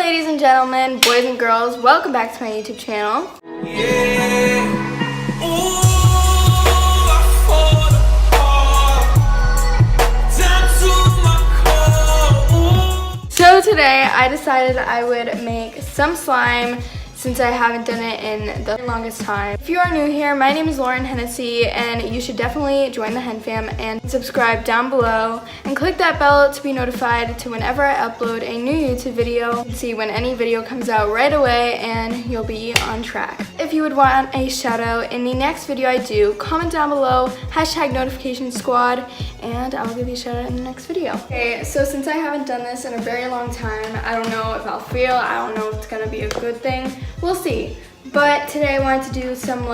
ladies and gentlemen, boys and girls, welcome back to my YouTube channel. So today I decided I would make some slime since I haven't done it in the longest time. If you are new here, my name is Hennessy, and you should definitely join the Hen Fam and subscribe down below and click that bell to be notified to whenever I upload a new YouTube video. You can see when any video comes out right away and you'll be on track. If you would want a shout out in the next video I do, comment down below, #notification squad, and I'll give you a shout out in the next video. Okay, so since I haven't done this in a very long time, I don't know if I'll fail, I don't know if it's gonna be a good thing. We'll see. But today I wanted to do some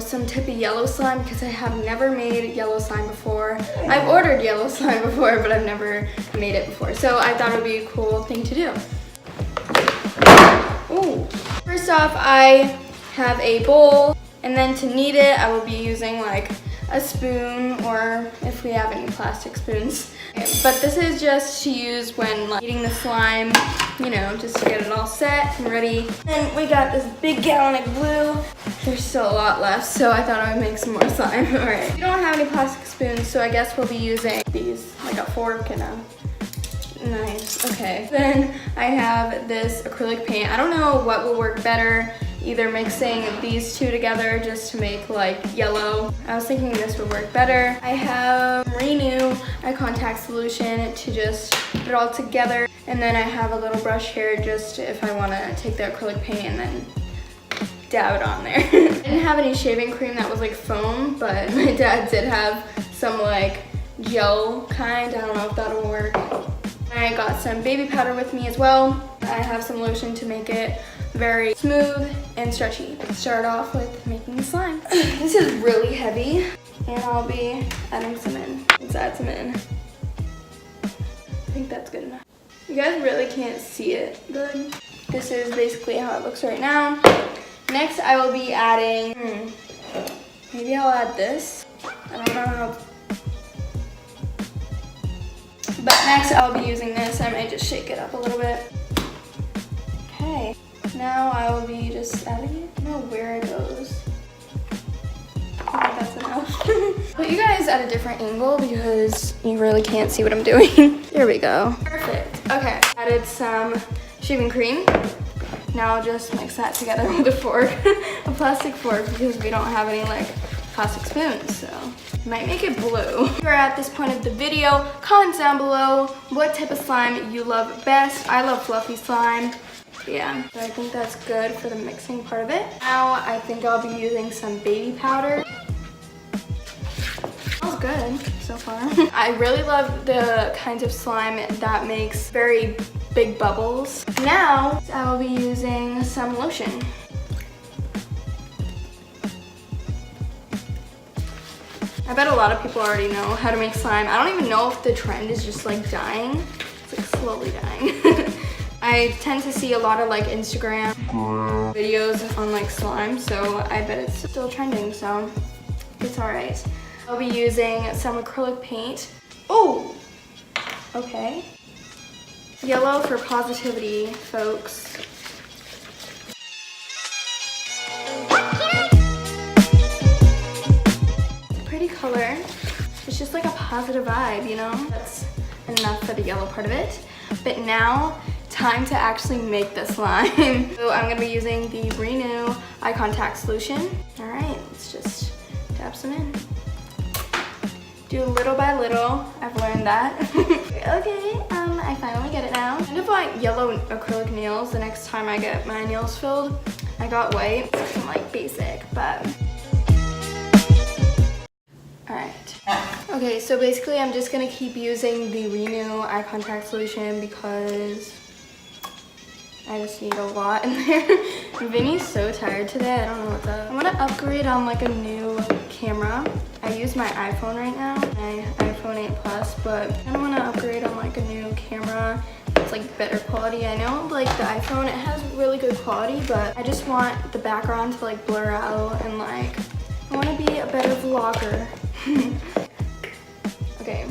some type of yellow slime because I have never made yellow slime before. I've ordered yellow slime before, but I've never made it before. So I thought it would be a cool thing to do. Ooh. First off, I have a bowl, and then to knead it, I will be using like a spoon, or if we have any plastic spoons. But this is just to use when like eating the slime, you know, just to get it all set and ready. And we got this big gallon of glue. There's still a lot left, so I thought I would make some more slime. All right, we don't have any plastic spoons, so I guess we'll be using these, like a fork and a knife. Okay, then I have this acrylic paint. I don't know what will work better, either mixing these two together just to make like yellow. I was thinking this would work better. I have Renew eye contact solution to just put it all together. And then I have a little brush here just if I want to take the acrylic paint and then dab it on there. I didn't have any shaving cream that was like foam, but my dad did have some like gel kind. I don't know if that'll work. I got some baby powder with me as well. I have some lotion to make it very smooth and stretchy. Start off with making the slime. This is really heavy, and I'll be adding some in. Let's add some in. I think that's good enough. You guys really can't see it good. This is basically how it looks right now. Next, I will be adding, maybe I'll add this. I don't know how. But next, I'll be using this. I might just shake it up a little bit. Okay. Now I will be just adding it. I don't know where it goes. I think that's enough. Put you guys at a different angle because you really can't see what I'm doing. There we go. Perfect. Okay, added some shaving cream. Now I'll just mix that together with a fork, a plastic fork, because we don't have any like plastic spoons, so might make it blue. If you're at this point of the video, comment down below what type of slime you love best. I love fluffy slime. Yeah, so I think that's good for the mixing part of it. Now I think I'll be using some baby powder. Smells good so far. I really love the kinds of slime that makes very big bubbles. Now I will be using some lotion. I bet a lot of people already know how to make slime. I don't even know if the trend is just like dying. It's like slowly dying. I tend to see a lot of like Instagram videos on like slime, so I bet it's still trending, so it's all right. I'll be using some acrylic paint. Oh, okay. Yellow for positivity, folks. It's a pretty color. It's just like a positive vibe, you know? That's enough for the yellow part of it. But now, time to actually make the slime. So I'm gonna be using the Renew eye contact solution. All right, let's just dab some in. Do little by little, I've learned that. Okay, I finally get it now. I kind of want yellow acrylic nails the next time I get my nails filled. I got white, so I'm like basic, but. All right. Okay, so basically I'm just gonna keep using the Renew eye contact solution because I just need a lot in there. Vinny's so tired today, I don't know what's up. I wanna upgrade on like a new camera. I use my iPhone right now, my iPhone 8 Plus, but I don't wanna upgrade on like a new camera. It's like better quality. I know like the iPhone, it has really good quality, but I just want the background to like blur out and like, I wanna be a better vlogger. Okay.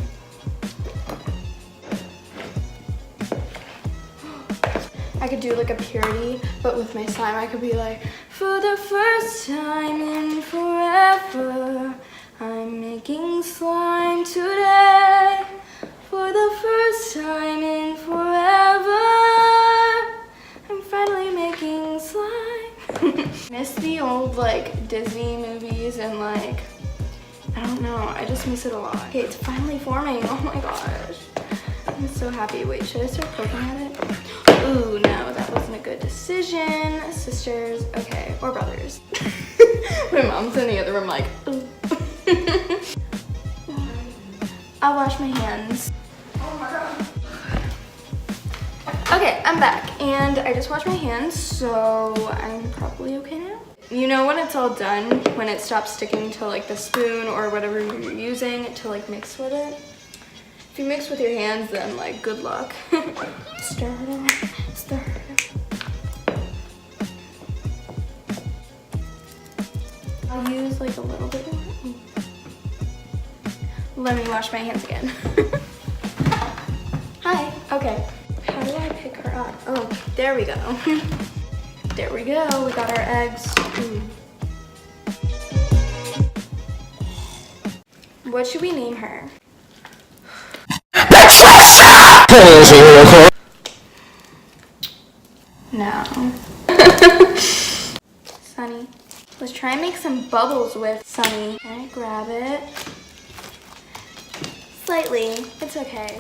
I could do like a purity, but with my slime I could be like, for the first time in forever, I'm making slime today. For the first time in forever, I'm finally making slime. Miss the old like Disney movies and like, I don't know, I just miss it a lot. Okay, it's finally forming, oh my gosh. I'm so happy. Wait, should I start poking at it? Ooh, no, that wasn't a good decision. Sisters, okay, or brothers. My mom's in the other room like, ooh. I'll wash my hands. Oh my god. Okay, I'm back, and I just washed my hands, so I'm probably okay now. You know when it's all done, when it stops sticking to like the spoon or whatever you're using to like mix with it? If you mix with your hands, then like good luck. Stir it up, stir it up. I'll use like a little bit of it. Let me wash my hands again. Hi, okay. How do I pick her up? Oh, there we go. There we go, we got our eggs. What should we name her? No. Sunny. Let's try and make some bubbles with Sunny. Can I grab it? Slightly, it's okay.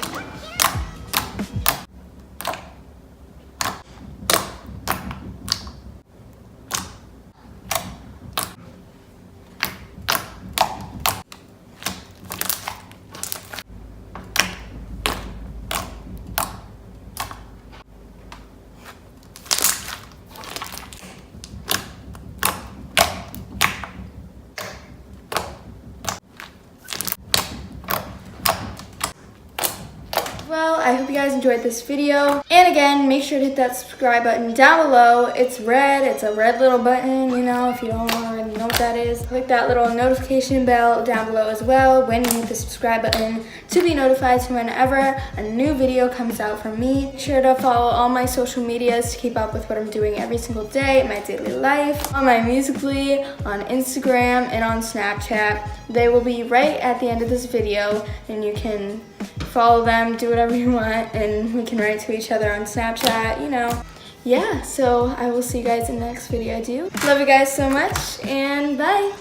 Well, I hope you guys enjoyed this video. And again, make sure to hit that subscribe button down below. It's red. It's a red little button, you know, if you don't already know what that is. Click that little notification bell down below as well when you hit the subscribe button to be notified whenever a new video comes out from me. Make sure to follow all my social medias to keep up with what I'm doing every single day in my daily life. On my Musical.ly, on Instagram, and on Snapchat. They will be right at the end of this video, and you can follow them, do whatever you want, and we can write to each other on Snapchat, you know. Yeah, so I will see you guys in the next video I do. Love you guys so much, and bye.